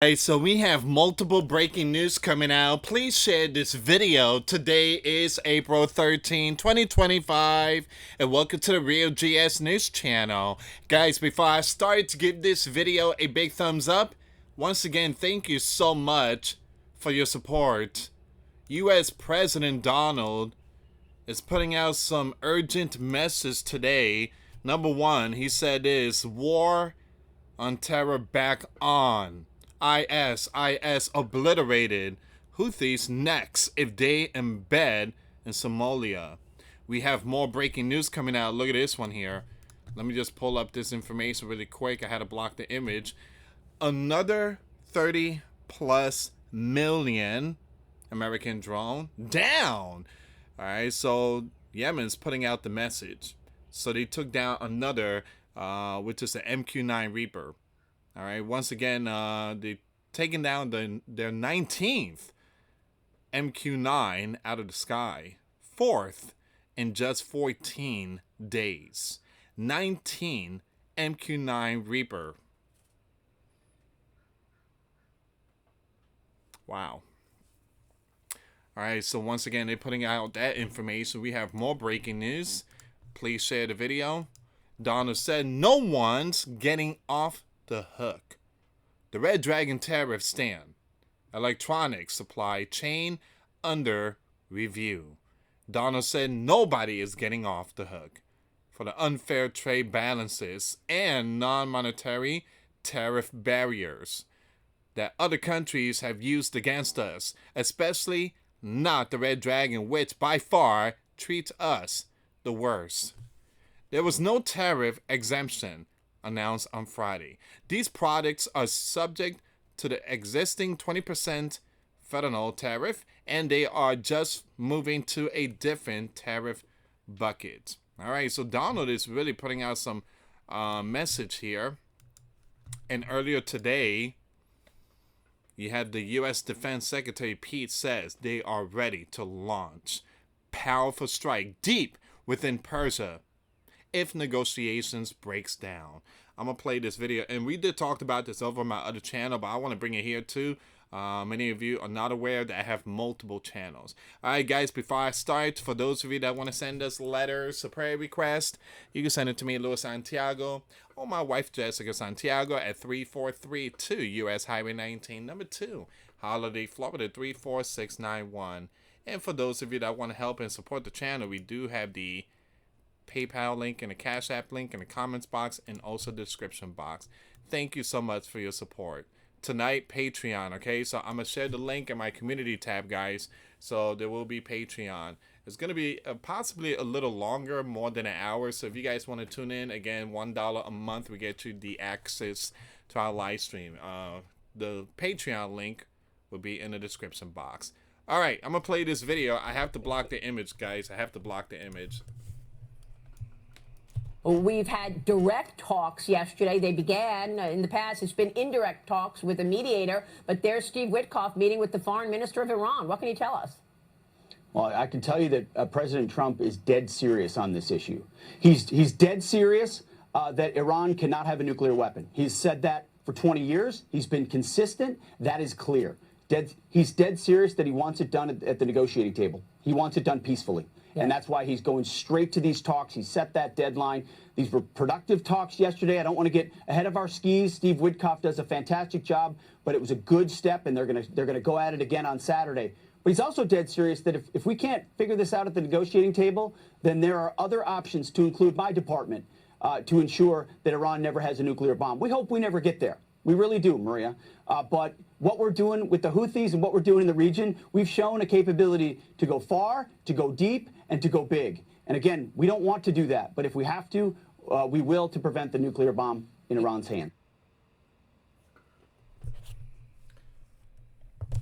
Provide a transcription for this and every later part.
Hey, so we have multiple breaking news coming out. Please share this video. Today is April 13, 2025, and welcome to the Real GS News channel. Guys, before I start, to give this video a big thumbs up. Once again, thank you so much for your support. US President Donald is putting out some urgent message today. Number one, he said is war on terror back on. IS obliterated. Houthis next if they embed in Somalia. We have more breaking news coming out. Look at this one here. Let me just pull up this information really quick. I had to block the image. Another 30 plus million American drone down. All right, so Yemen's putting out the message. So they took down another, which is the MQ-9 Reaper. All right, once again, they taking down their 19th MQ-9 out of the sky, fourth in just 14 days. 19 MQ-9 Reaper. Wow. All right, so once again, they're putting out that information. We have more breaking news. Please share the video. Donald said no one's getting off the hook. The Red Dragon tariffs stand. Electronics supply chain under review. Donald said nobody is getting off the hook for the unfair trade balances and non-monetary tariff barriers that other countries have used against us, especially not the Red Dragon, which by far treats us the worst. There was no tariff exemption announced on Friday. These products are subject to the existing 20% fentanyl tariff, and they are just moving to a different tariff bucket. All right, so Donald is really putting out some message here. And earlier today, you had the U.S. Defense Secretary Pete says they are ready to launch powerful strike deep within Persia if negotiations breaks down. I'm gonna play this video, and we did talk about this over my other channel, but I want to bring it here too. Many of you are not aware that I have multiple channels. All right, guys, before I start, for those of you that want to send us letters, a prayer request, you can send it to me, US Santiago, or my wife, Jessica Santiago, at 3432 US Highway 19, number 2, Holiday, Florida, 34691. And for those of you that want to help and support the channel, we do have the PayPal link and a Cash App link in the comments box and also the description box. Thank you so much for your support. Tonight, Patreon, okay? So I'm going to share the link in my community tab, guys. So there will be Patreon. It's going to be possibly a little longer, more than an hour. So if you guys want to tune in, again, $1 a month, we get you the access to our live stream. The Patreon link will be in the description box. All right, I'm going to play this video. I have to block the image, guys. I have to block the image. We've had direct talks yesterday. They began in the past. It's been indirect talks with a mediator. But there's Steve Witkoff meeting with the foreign minister of Iran. What can you tell us? Well, I can tell you that President Trump is dead serious on this issue. He's dead serious that Iran cannot have a nuclear weapon. He's said that for 20 years. He's been consistent. That is clear. He's dead serious that he wants it done at the negotiating table. He wants it done peacefully. Yeah. And that's why he's going straight to these talks. He set that deadline. These were productive talks yesterday. I don't want to get ahead of our skis. Steve Witkoff does a fantastic job, but it was a good step, and they're gonna go at it again on Saturday. But he's also dead serious that if we can't figure this out at the negotiating table, then there are other options, to include my department, to ensure that Iran never has a nuclear bomb. We hope we never get there. We really do, Maria. But what we're doing with the Houthis and what we're doing in the region, we've shown a capability to go far, to go deep, and to go big. And again, we don't want to do that. But if we have to, we will, to prevent the nuclear bomb in Iran's hand.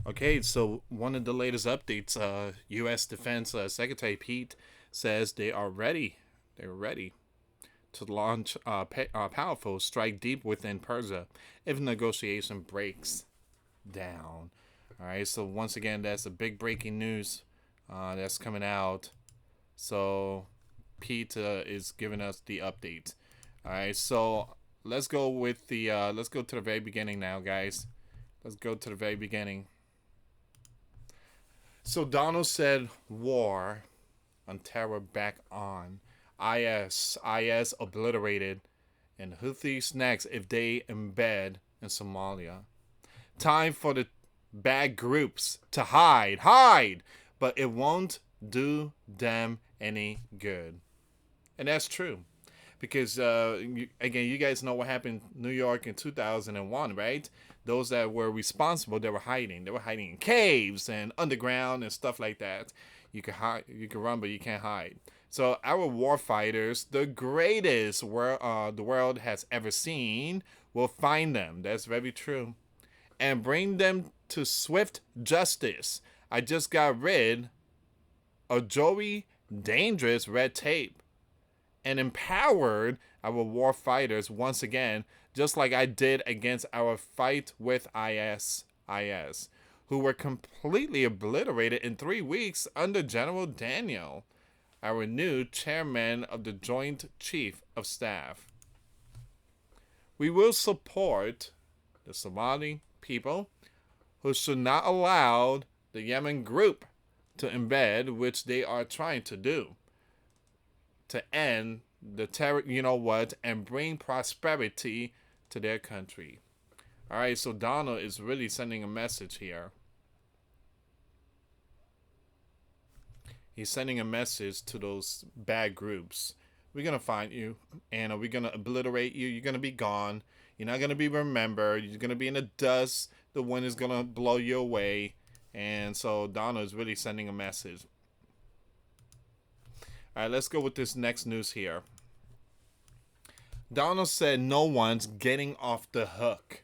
Okay, so one of the latest updates, U.S. Defense Secretary Pete says they are ready. They're ready to launch a powerful strike deep within Persia if negotiation breaks down. All right, so once again, that's a big breaking news that's coming out. So Pete is giving us the update. All right, so let's go with the let's go to the very beginning now, guys. Let's go to the very beginning. So Donald said war on terror back on. IS obliterated, and Houthis next if they embed in Somalia. Time for the bad groups to hide, but it won't do them any good. And that's true. Because, again, you guys know what happened in New York in 2001, right? Those that were responsible, they were hiding. They were hiding in caves and underground and stuff like that. You can hide, you can run, but you can't hide. So our war fighters, the greatest the world has ever seen, will find them. That's very true. And bring them to swift justice. I just got rid of Joey dangerous red tape and empowered our war fighters once again, just like I did against our fight with IS, who were completely obliterated in 3 weeks under General Daniel, our new chairman of the Joint Chief of Staff. We will support the Somali people who should not allow the Yemen group to embed, which they are trying to do, to end the terror, and bring prosperity to their country. All right, so Donald is really sending a message here. He's sending a message to those bad groups. We're going to find you, and we're going to obliterate you. You're going to be gone. You're not going to be remembered. You're going to be in the dust. The wind is going to blow you away. And so Donald is really sending a message. All right, let's go with this next news here. Donald said no one's getting off the hook.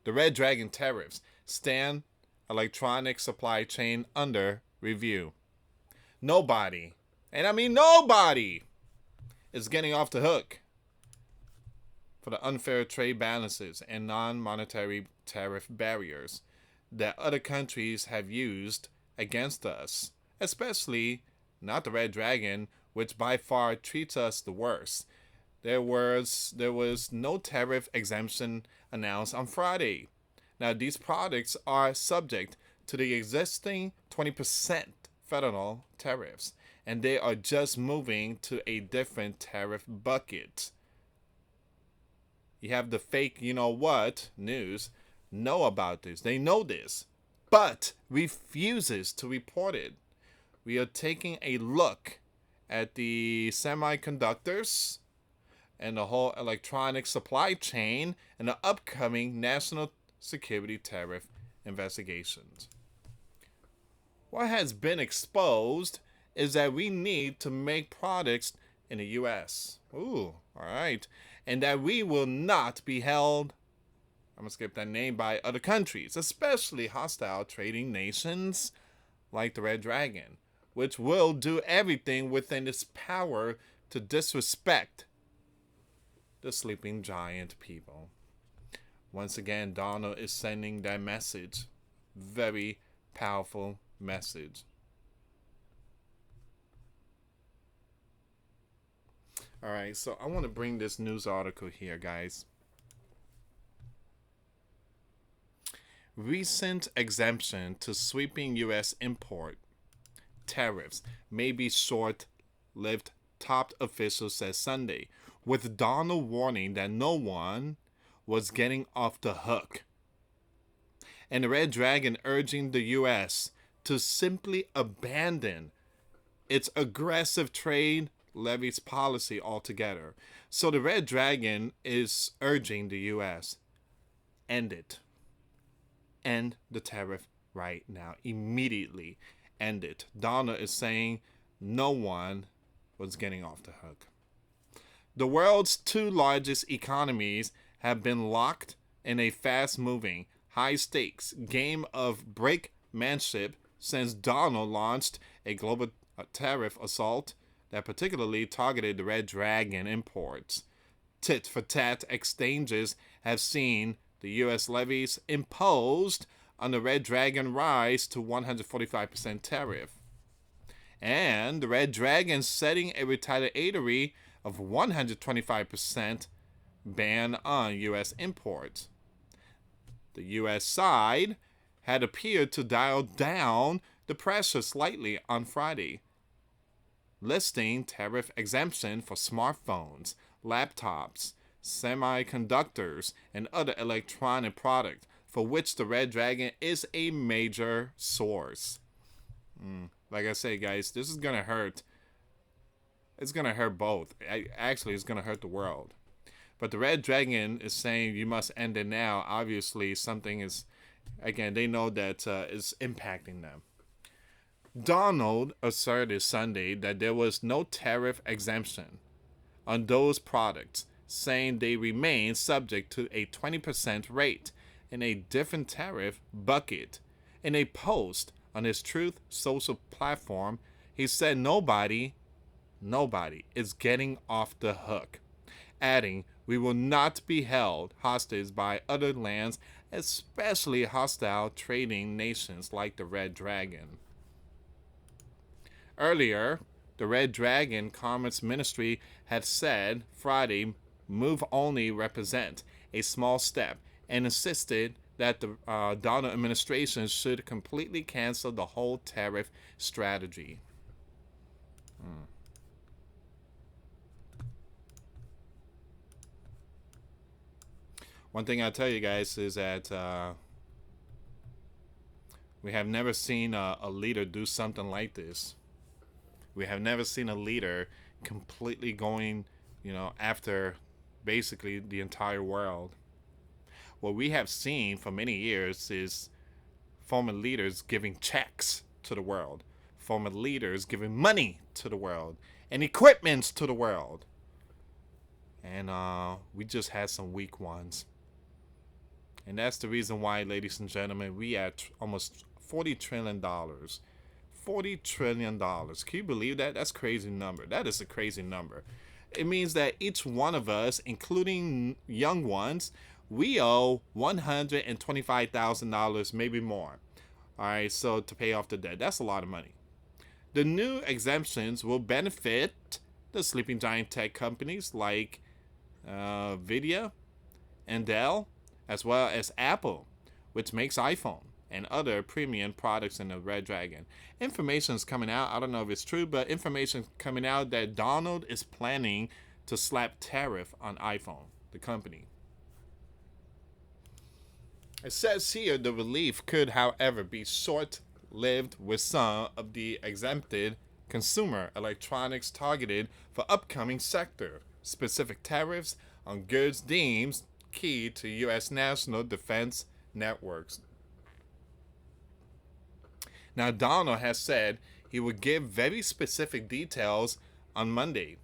The Red Dragon tariffs stand electronic supply chain under review. Nobody, and I mean nobody, is getting off the hook for the unfair trade balances and non-monetary tariff barriers that other countries have used against us, especially not the Red Dragon, which by far treats us the worst. There was no tariff exemption announced on Friday. Now, these products are subject to the existing 20% federal tariffs, and they are just moving to a different tariff bucket. You have the fake news know about this. They know this, but refuses to report it. We are taking a look at the semiconductors and the whole electronic supply chain and the upcoming national security tariff investigations. What has been exposed is that we need to make products in the U.S. Ooh, all right. And that we will not be held, I'm going to skip that name, by other countries, especially hostile trading nations like the Red Dragon, which will do everything within its power to disrespect the sleeping giant people. Once again, Donald is sending that message. Very powerful message. All right, so I want to bring this news article here, guys. Recent exemption to sweeping U.S. import tariffs may be short-lived, top official says Sunday, with Donald warning that no one was getting off the hook, and the Red Dragon urging the U.S. to simply abandon its aggressive trade levies policy altogether. So the Red Dragon is urging the U.S. end it. End the tariff right now. Immediately end it. Donald is saying no one was getting off the hook. The world's two largest economies have been locked in a fast-moving, high-stakes game of brinkmanship since Donald launched a global tariff assault that particularly targeted the Red Dragon imports. Tit-for-tat exchanges have seen the U.S. levies imposed on the Red Dragon rise to 145% tariff, and the Red Dragon setting a retaliatory of 125% ban on U.S. imports. The U.S. side had appeared to dial down the pressure slightly on Friday, listing tariff exemption for smartphones, laptops, semiconductors, and other electronic products for which the Red Dragon is a major source. Like I say, guys, this is going to hurt. It's going to hurt both. Actually, it's going to hurt the world. But the Red Dragon is saying you must end it now. Obviously, something is, again, they know that is impacting them. Donald asserted Sunday that there was no tariff exemption on those products, saying they remain subject to a 20% rate in a different tariff bucket. In a post on his Truth Social platform, he said nobody is getting off the hook, adding, "We will not be held hostage by other lands, especially hostile trading nations like the Red Dragon." Earlier, the Red Dragon Commerce Ministry had said Friday move only represent a small step and insisted that the Donald administration should completely cancel the whole tariff strategy. One thing I'll tell you guys is that we have never seen a leader do something like this. We have never seen a leader completely going, after basically the entire world. What we have seen for many years is former leaders giving checks to the world, former leaders giving money to the world, and equipments to the world. And we just had some weak ones. And that's the reason why, ladies and gentlemen, we at almost $40 trillion. $40 trillion. Can you believe that? That's a crazy number. That is a crazy number. It means that each one of us, including young ones, we owe $125,000, maybe more. All right, so to pay off the debt. That's a lot of money. The new exemptions will benefit the sleeping giant tech companies like Nvidia and Dell, as well as Apple, which makes iPhone and other premium products in the Red Dragon. Information is coming out. I don't know if it's true, but information coming out that Donald is planning to slap tariff on iPhone, the company. It says here the relief could, however, be short-lived with some of the exempted consumer electronics targeted for upcoming sector-specific tariffs on goods deemed key to U.S. national defense networks. Now, Donald has said he would give very specific details on Monday,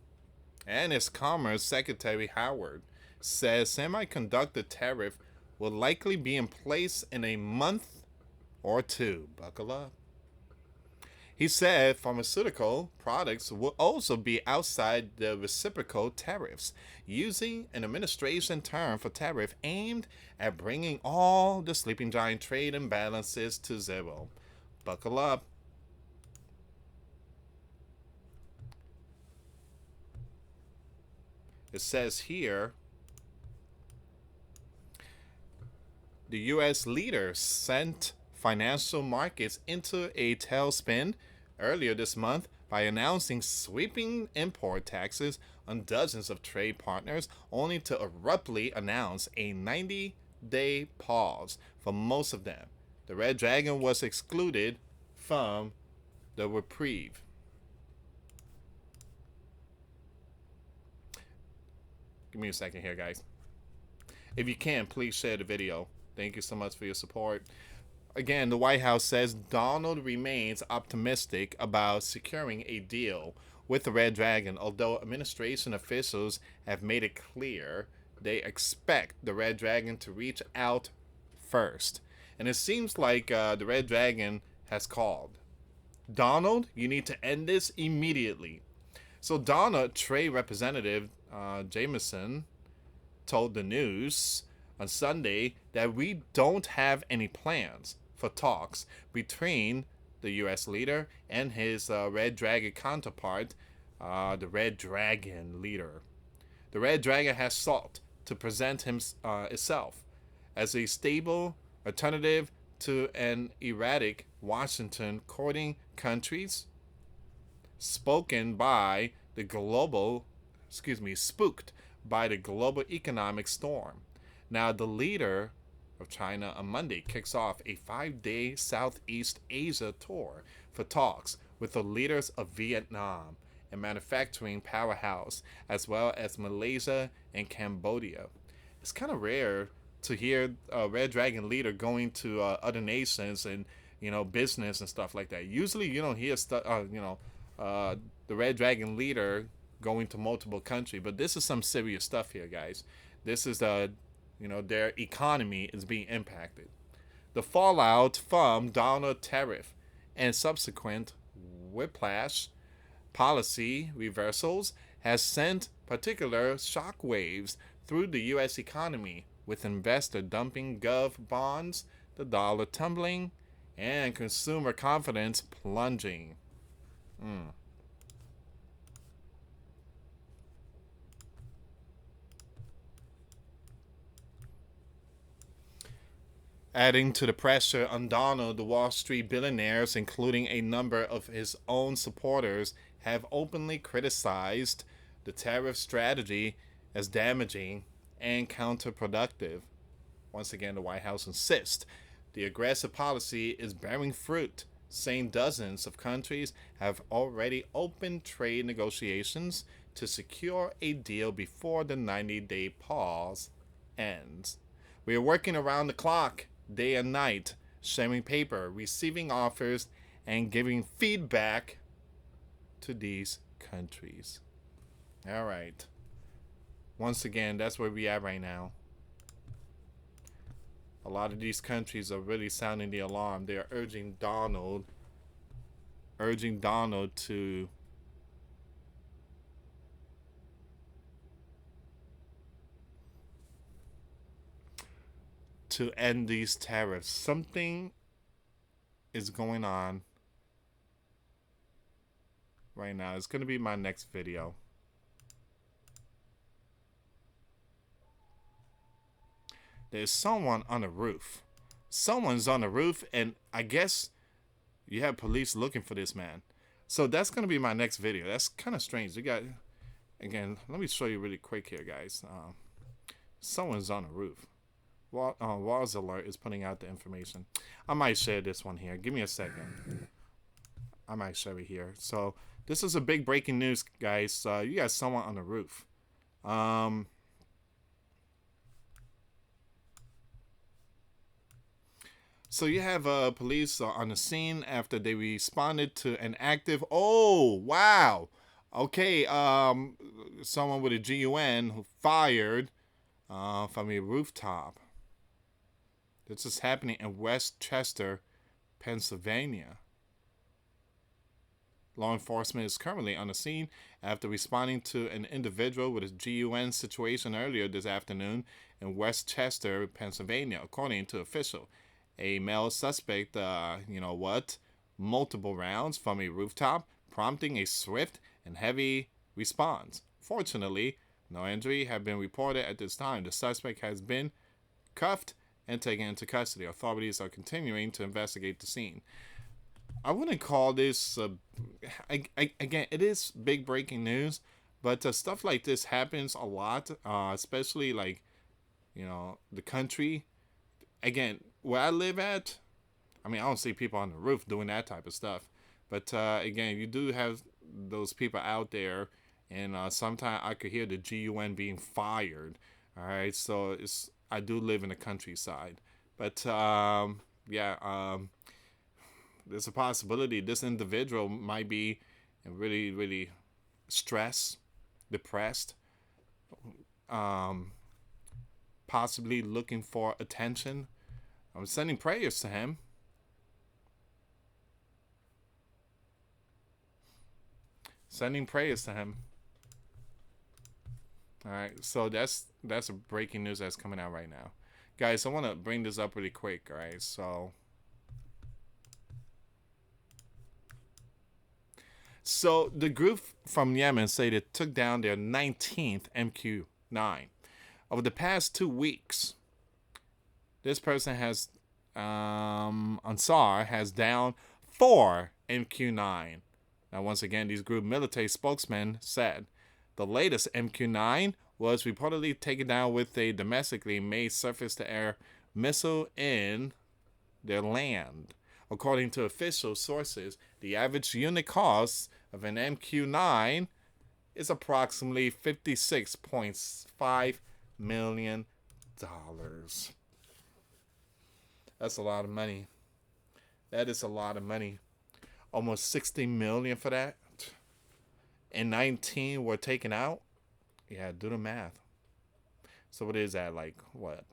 and his Commerce Secretary Howard says semiconductor tariff will likely be in place in a month or two. Buckle up. He said pharmaceutical products will also be outside the reciprocal tariffs, using an administration term for tariff aimed at bringing all the sleeping giant trade imbalances to zero. Buckle up. It says here, the U.S. leader sent financial markets into a tailspin earlier this month by announcing sweeping import taxes on dozens of trade partners, only to abruptly announce a 90-day pause for most of them. The Red Dragon was excluded from the reprieve. Give me a second here, guys. If you can, please share the video. Thank you so much for your support. Again, the White House says Donald remains optimistic about securing a deal with the Red Dragon, although administration officials have made it clear they expect the Red Dragon to reach out first. And it seems like the Red Dragon has called. Donald, you need to end this immediately. So Donald Trade Representative Jameson told the news on Sunday that we don't have any plans for talks between the U.S. leader and his Red Dragon counterpart, the Red Dragon leader. The Red Dragon has sought to present itself as a stable alternative to an erratic Washington courting countries spooked by the global economic storm. Now, the leader of China on Monday kicks off a 5-day Southeast Asia tour for talks with the leaders of Vietnam, a manufacturing powerhouse, as well as Malaysia and Cambodia. It's kind of rare to hear a Red Dragon leader going to other nations and business and stuff like that. Usually, you don't hear stuff. The Red Dragon leader going to multiple countries, but this is some serious stuff here, guys. This is their economy is being impacted. The fallout from Donald tariff and subsequent whiplash policy reversals has sent particular shockwaves through the U.S. economy, with investor dumping gov bonds, the dollar tumbling, and consumer confidence plunging. Adding to the pressure on Donald, the Wall Street billionaires, including a number of his own supporters, have openly criticized the tariff strategy as damaging and counterproductive. Once again, the White House insists the aggressive policy is bearing fruit, saying dozens of countries have already opened trade negotiations to secure a deal before the 90-day pause ends. We are working around the clock, day and night, sharing paper, receiving offers, and giving feedback to these countries. All right. Once again, that's where we are right now. A lot of these countries are really sounding the alarm. They are urging Donald to end these tariffs. Something is going on right now. It's going to be my next video. There's someone on the roof. Someone's on the roof, and I guess you have police looking for this man. So that's going to be my next video. That's kind of strange. You got, again, let me show you really quick here, guys. Someone's on the roof. Walls Alert is putting out the information. I might share this one here. Give me a second. I might share it here. So this is a big breaking news, guys. You got someone on the roof. So you have police on the scene after they responded to an active. Oh, wow. Okay. Someone with a GUN who fired from a rooftop. This is happening in Westchester, Pennsylvania. Law enforcement is currently on the scene after responding to an individual with a GUN situation earlier this afternoon in Westchester, Pennsylvania, according to official. A male suspect, multiple rounds from a rooftop, prompting a swift and heavy response. Fortunately, no injury have been reported at this time. The suspect has been cuffed and taken into custody. Authorities are continuing to investigate the scene. I wouldn't call this, again, it is big breaking news, but stuff like this happens a lot, especially the country. Again, where I live at, I don't see people on the roof doing that type of stuff. But again, you do have those people out there, and sometimes I could hear the GUN being fired. All right, so I do live in the countryside. But there's a possibility this individual might be really, really stressed, depressed, possibly looking for attention. I'm sending prayers to him. Sending prayers to him. All right, so that's a breaking news that's coming out right now, guys. I want to bring this up really quick. All right, so the group from Yemen say they took down their 19th MQ-9 over the past 2 weeks. This person has, Ansar, has downed 4 MQ-9. Now, once again, these group military spokesmen said the latest MQ-9 was reportedly taken down with a domestically made surface-to-air missile in their land. According to official sources, the average unit cost of an MQ-9 is approximately $56.5 million. That's a lot of money. That is a lot of money. Almost $60 million for that. And 19 were taken out. Yeah, do the math. So what is that, like, what?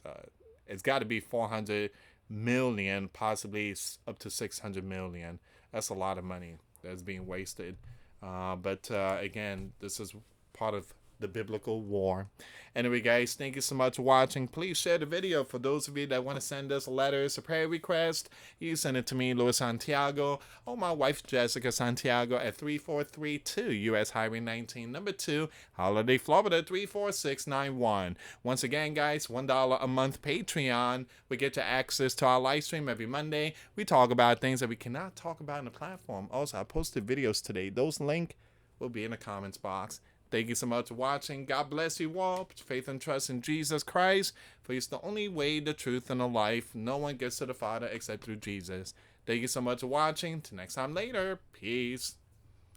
It's got to be 400 million, possibly up to 600 million. That's a lot of money that's being wasted. But again, this is part of the biblical war. Anyway, guys, thank you so much for watching. Please share the video. For those of you that want to send us letters or prayer request, you send it to me, US Santiago, or my wife, Jessica Santiago, at 3432 US Highway 19, number 2, Holiday, Florida, 34691. Once again, guys, $1 a month Patreon. We get you access to our live stream every Monday. We talk about things that we cannot talk about in the platform. Also, I posted videos today. Those links will be in the comments box. Thank you so much for watching. God bless you all. Put your faith and trust in Jesus Christ, for He's the only way, the truth, and the life. No one gets to the Father except through Jesus. Thank you so much for watching. Till next time later. Peace.